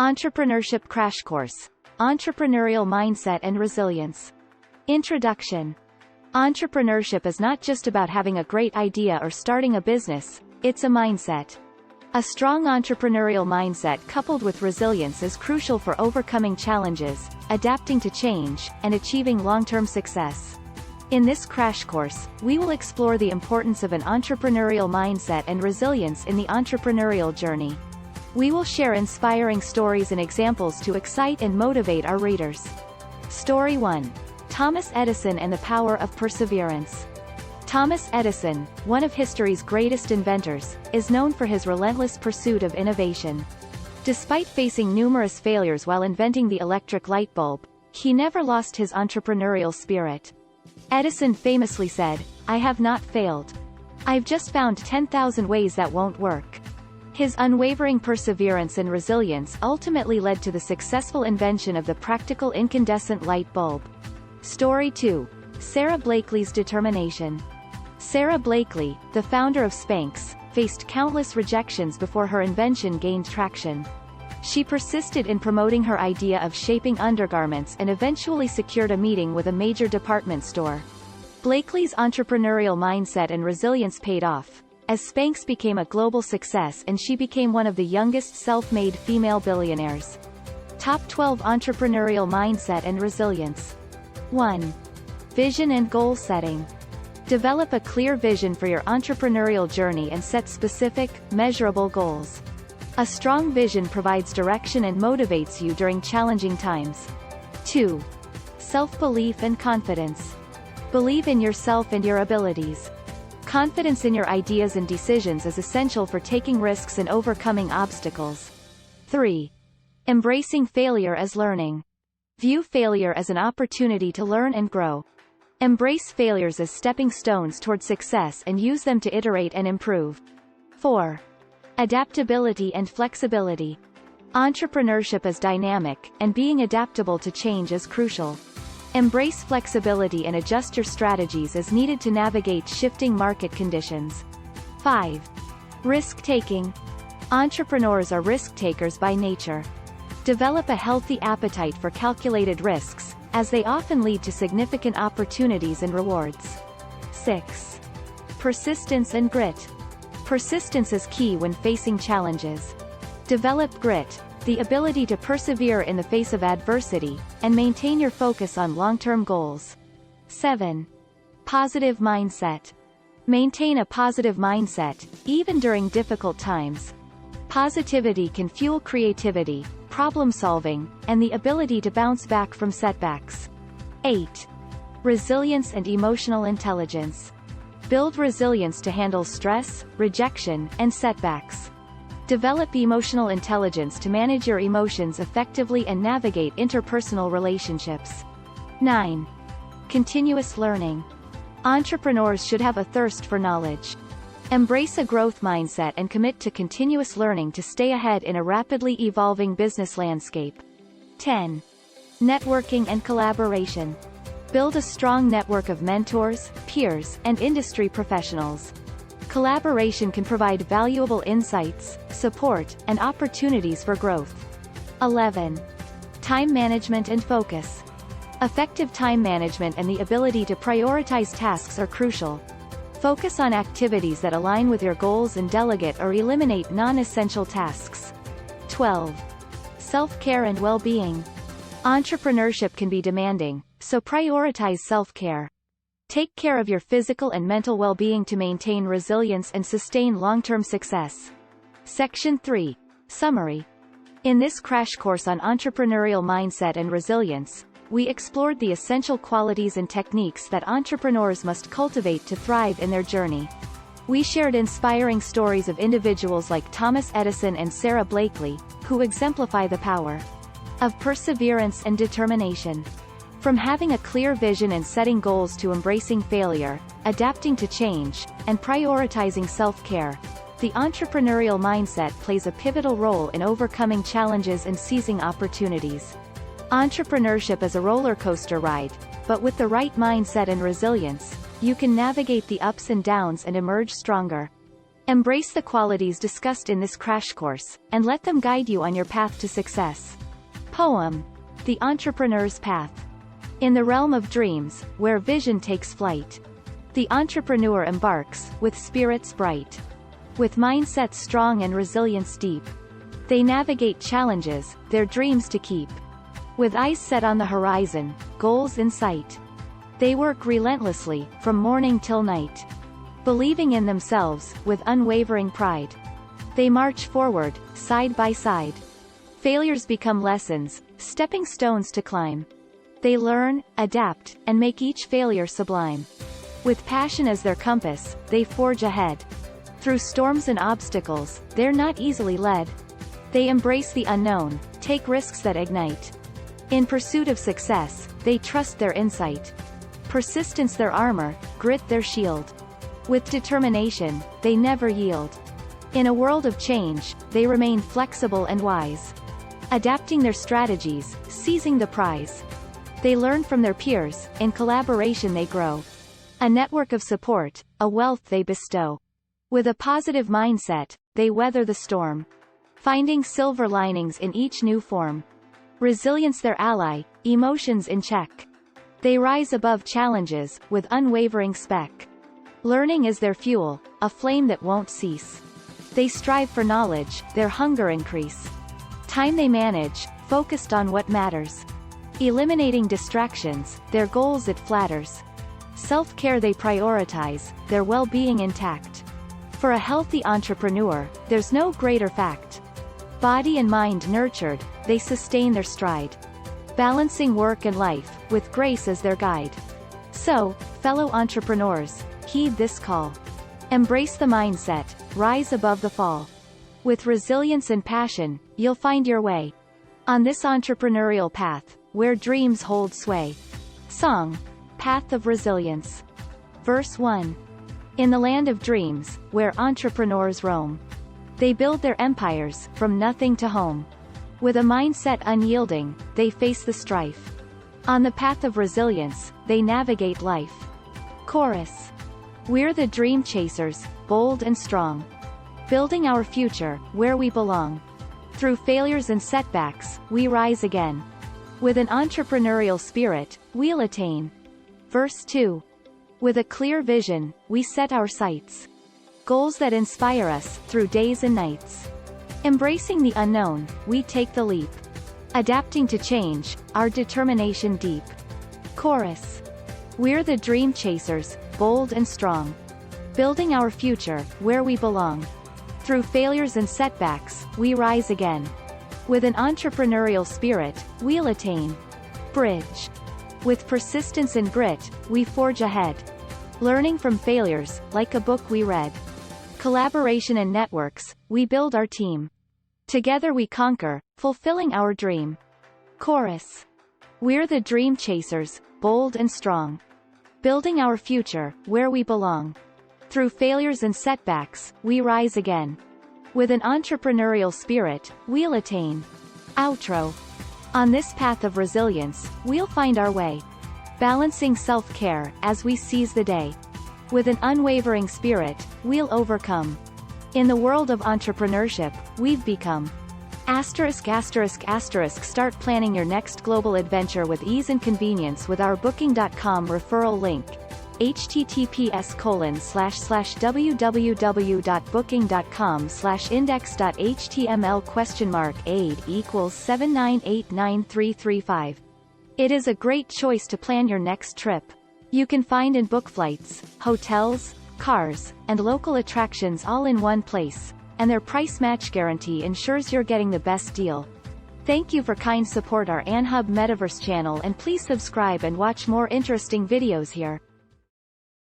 Entrepreneurship Crash Course. Entrepreneurial Mindset and Resilience. Introduction. Entrepreneurship is not just about having a great idea or starting a business, it's a mindset. A strong entrepreneurial mindset coupled with resilience is crucial for overcoming challenges, adapting to change, and achieving long-term success. In this crash course, we will explore the importance of an entrepreneurial mindset and resilience in the entrepreneurial journey. We will share inspiring stories and examples to excite and motivate our readers. Story 1. Thomas Edison and the Power of Perseverance. Thomas Edison, one of history's greatest inventors, is known for his relentless pursuit of innovation. Despite facing numerous failures while inventing the electric light bulb, he never lost his entrepreneurial spirit. Edison famously said, "I have not failed. I've just found 10,000 ways that won't work." His unwavering perseverance and resilience ultimately led to the successful invention of the practical incandescent light bulb. Story 2. Sara Blakely's determination. Sara Blakely, the founder of Spanx, faced countless rejections before her invention gained traction. She persisted in promoting her idea of shaping undergarments and eventually secured a meeting with a major department store. Blakely's entrepreneurial mindset and resilience paid off, as Spanx became a global success and she became one of the youngest self-made female billionaires. Top 12 Entrepreneurial Mindset and Resilience. 1. Vision and goal setting. Develop a clear vision for your entrepreneurial journey and set specific, measurable goals. A strong vision provides direction and motivates you during challenging times. 2. Self-belief and confidence. Believe in yourself and your abilities. Confidence in your ideas and decisions is essential for taking risks and overcoming obstacles. 3. Embracing failure as learning. View failure as an opportunity to learn and grow. Embrace failures as stepping stones toward success and use them to iterate and improve. 4. Adaptability and flexibility. Entrepreneurship is dynamic, and being adaptable to change is crucial. Embrace flexibility and adjust your strategies as needed to navigate shifting market conditions. 5. Risk-taking. Entrepreneurs are risk-takers by nature. Develop a healthy appetite for calculated risks, as they often lead to significant opportunities and rewards. 6. Persistence and grit. Persistence is key when facing challenges. Develop grit, the ability to persevere in the face of adversity, and maintain your focus on long-term goals. 7. Positive mindset. Maintain a positive mindset, even during difficult times. Positivity can fuel creativity, problem-solving, and the ability to bounce back from setbacks. 8. Resilience and emotional intelligence. Build resilience to handle stress, rejection, and setbacks. Develop emotional intelligence to manage your emotions effectively and navigate interpersonal relationships. 9. Continuous learning. Entrepreneurs should have a thirst for knowledge. Embrace a growth mindset and commit to continuous learning to stay ahead in a rapidly evolving business landscape. 10. Networking and collaboration. Build a strong network of mentors, peers, and industry professionals. Collaboration can provide valuable insights, support, and opportunities for growth. 11. Time management and focus. Effective time management and the ability to prioritize tasks are crucial. Focus on activities that align with your goals and delegate or eliminate non-essential tasks. 12. Self-care and well-being. Entrepreneurship can be demanding, so prioritize self-care. Take care of your physical and mental well-being to maintain resilience and sustain long-term success. Section 3. Summary. In this crash course on entrepreneurial mindset and resilience, we explored the essential qualities and techniques that entrepreneurs must cultivate to thrive in their journey. We shared inspiring stories of individuals like Thomas Edison and Sara Blakely, who exemplify the power of perseverance and determination. From having a clear vision and setting goals to embracing failure, adapting to change, and prioritizing self-care, the entrepreneurial mindset plays a pivotal role in overcoming challenges and seizing opportunities. Entrepreneurship is a roller coaster ride, but with the right mindset and resilience, you can navigate the ups and downs and emerge stronger. Embrace the qualities discussed in this crash course, and let them guide you on your path to success. Poem. The Entrepreneur's Path. In the realm of dreams, where vision takes flight, the entrepreneur embarks, with spirits bright. With mindsets strong and resilience deep, they navigate challenges, their dreams to keep. With eyes set on the horizon, goals in sight, they work relentlessly, from morning till night. Believing in themselves, with unwavering pride, they march forward, side by side. Failures become lessons, stepping stones to climb. They learn, adapt, and make each failure sublime. With passion as their compass, they forge ahead. Through storms and obstacles, they're not easily led. They embrace the unknown, take risks that ignite. In pursuit of success, they trust their insight. Persistence their armor, grit their shield. With determination, they never yield. In a world of change, they remain flexible and wise. Adapting their strategies, seizing the prize. They learn from their peers, in collaboration they grow. A network of support, a wealth they bestow. With a positive mindset, they weather the storm, finding silver linings in each new form. Resilience their ally, emotions in check. They rise above challenges, with unwavering spec. Learning is their fuel, a flame that won't cease. They strive for knowledge, their hunger increase. Time they manage, focused on what matters. Eliminating distractions, their goals it flatters. Self-care they prioritize, their well-being intact. For a healthy entrepreneur, there's no greater fact. Body and mind nurtured, they sustain their stride. Balancing work and life, with grace as their guide. So, fellow entrepreneurs, heed this call. Embrace the mindset, rise above the fall. With resilience and passion, you'll find your way on this entrepreneurial path, where dreams hold sway. Song. Path of Resilience. Verse 1. In the land of dreams, where entrepreneurs roam, they build their empires, from nothing to home. With a mindset unyielding, they face the strife. On the path of resilience, they navigate life. Chorus. We're the dream chasers, bold and strong, building our future, where we belong. Through failures and setbacks, we rise again. With an entrepreneurial spirit, we'll attain. Verse 2. With a clear vision, we set our sights. Goals that inspire us, through days and nights. Embracing the unknown, we take the leap. Adapting to change, our determination deep. Chorus. We're the dream chasers, bold and strong, building our future, where we belong. Through failures and setbacks, we rise again. With an entrepreneurial spirit, we'll attain. Bridge. With persistence and grit, we forge ahead. Learning from failures, like a book we read. Collaboration and networks, we build our team. Together we conquer, fulfilling our dream. Chorus. We're the dream chasers, bold and strong, building our future, where we belong. Through failures and setbacks, we rise again. With an entrepreneurial spirit, we'll attain. Outro. On this path of resilience, we'll find our way. Balancing self-care, as we seize the day. With an unwavering spirit, we'll overcome. In the world of entrepreneurship, we've become. Start planning your next global adventure with ease and convenience with our Booking.com referral link. https://www.booking.com/index.html aid equals 7989335. It is a great choice to plan your next trip. You can find and book flights, hotels, cars, and local attractions all in one place, and their price match guarantee ensures you're getting the best deal. Thank you for kind support our AnHub Metaverse channel, and please subscribe and watch more interesting videos here.